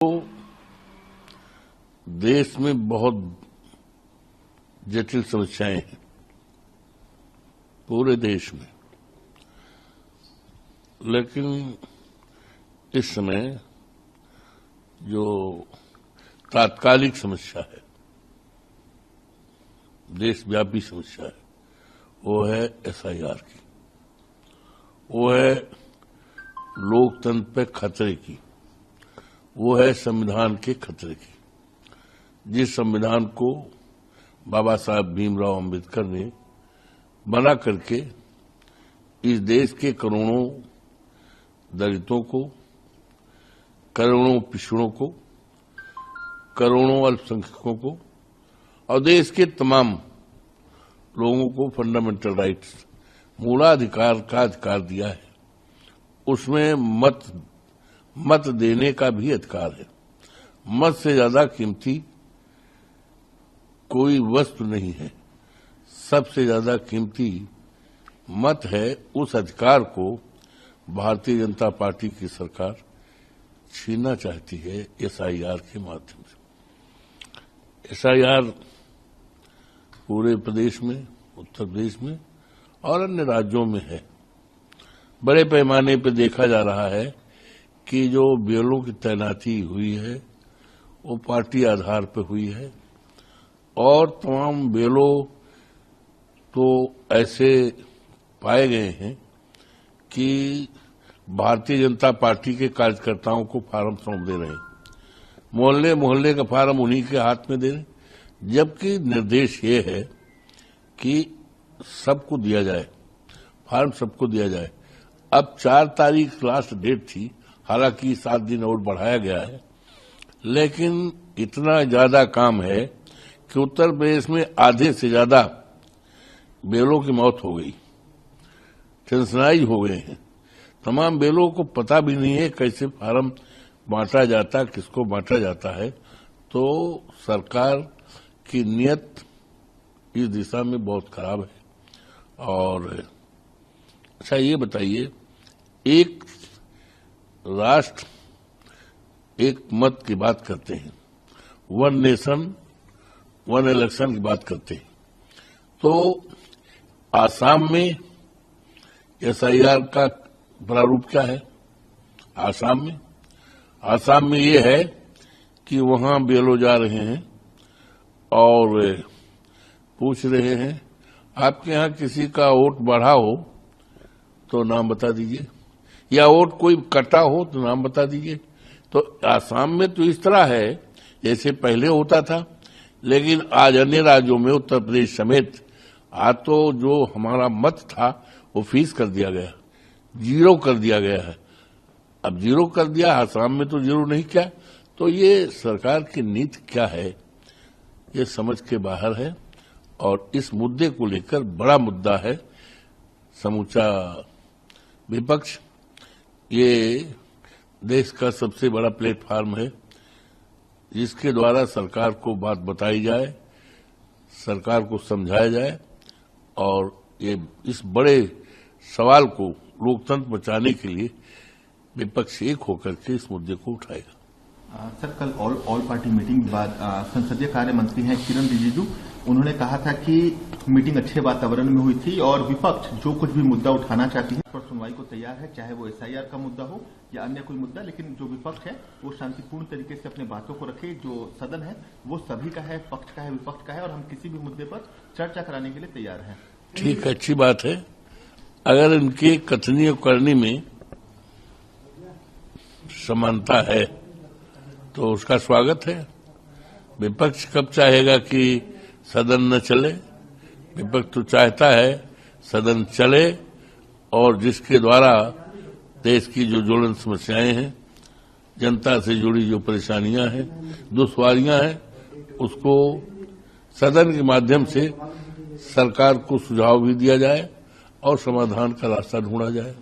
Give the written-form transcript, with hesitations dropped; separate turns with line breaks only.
तो देश में बहुत जटिल समस्याएं हैं, पूरे देश में। लेकिन इस समय जो तात्कालिक समस्या है, देशव्यापी समस्या है, वो है एसआईआर की, वो है लोकतंत्र पे खतरे की, वो है संविधान के खतरे की। जिस संविधान को बाबा साहब भीमराव अंबेडकर ने बना करके इस देश के करोड़ों दलितों को, करोड़ों पिछड़ों को, करोड़ों अल्पसंख्यकों को और देश के तमाम लोगों को फंडामेंटल राइट्स, मूलाधिकार का अधिकार दिया है। उसमें मत देने का भी अधिकार है। मत से ज्यादा कीमती कोई वस्तु नहीं है। सबसे ज्यादा कीमती मत है। उस अधिकार को भारतीय जनता पार्टी की सरकार छीनना चाहती है एसआईआर के माध्यम से। एसआईआर पूरे प्रदेश में, उत्तर प्रदेश में और अन्य राज्यों में है। बड़े पैमाने पर देखा जा रहा है कि जो बीएलओ की तैनाती हुई है वो पार्टी आधार पर हुई है और तमाम बीएलओ तो ऐसे पाए गए हैं कि भारतीय जनता पार्टी के कार्यकर्ताओं को फार्म सौंप दे रहे हैं। मोहल्ले मोहल्ले का फार्म उन्हीं के हाथ में दे रहे हैं, जबकि निर्देश ये है कि सबको दिया जाए, फार्म सबको दिया जाए। अब 4 तारीख लास्ट डेट थी, हालांकि 7 दिन और बढ़ाया गया है, लेकिन इतना ज्यादा काम है कि उत्तर प्रदेश में आधे से ज्यादा बेलों की मौत हो गई, टेंशनाइज हो गए हैं। तमाम बेलों को पता भी नहीं है कैसे फार्म बांटा जाता, किसको बांटा जाता है। तो सरकार की नीयत इस दिशा में बहुत खराब है। और अच्छा ये बताइए, एक राष्ट्र एक मत की बात करते हैं, वन नेशन वन इलेक्शन की बात करते हैं, तो आसाम में एसआईआर का प्रारूप क्या है? आसाम में ये है कि वहां बीएलओ जा रहे हैं और पूछ रहे हैं आपके यहां किसी का वोट बढ़ा हो तो नाम बता दीजिए, या वोट कोई कटा हो तो नाम बता दीजिए। तो आसाम में तो इस तरह है जैसे पहले होता था, लेकिन आज अन्य राज्यों में, उत्तर प्रदेश समेत, आज तो जो हमारा मत था वो फीस कर दिया गया, जीरो कर दिया गया है। अब जीरो कर दिया, आसाम में तो जीरो नहीं किया। तो ये सरकार की नीति क्या है, ये समझ के बाहर है। और इस मुद्दे को लेकर बड़ा मुद्दा है समूचा विपक्ष। ये देश का सबसे बड़ा प्लेटफार्म है जिसके द्वारा सरकार को बात बताई जाए, सरकार को समझाया जाए और ये इस बड़े सवाल को लोकतंत्र बचाने के लिए विपक्ष एक होकर के इस मुद्दे को उठाएगा।
सर, कल ऑल पार्टी मीटिंग के बाद संसदीय कार्य मंत्री हैं किरण रिजिजू, उन्होंने कहा था कि मीटिंग अच्छे वातावरण में हुई थी और विपक्ष जो कुछ भी मुद्दा उठाना चाहती है पर सुनवाई को तैयार है, चाहे वो एसआईआर का मुद्दा हो या अन्य कोई मुद्दा। लेकिन जो विपक्ष है वो शांतिपूर्ण तरीके से अपने बातों को रखे। जो सदन है वो सभी का है, पक्ष का है, विपक्ष का है, और हम किसी भी मुद्दे पर चर्चा कराने के लिए तैयार हैं।
ठीक, अच्छी बात है। अगर इनकी कथनी और करनी में समानता है तो उसका स्वागत है। विपक्ष कब चाहेगा कि सदन न चले? विपक्ष तो चाहता है सदन चले और जिसके द्वारा देश की जो ज्वलंत समस्याएं हैं, जनता से जुड़ी जो परेशानियां हैं, दुश्वारियां हैं, उसको सदन के माध्यम से सरकार को सुझाव भी दिया जाए और समाधान का रास्ता ढूंढा जाए।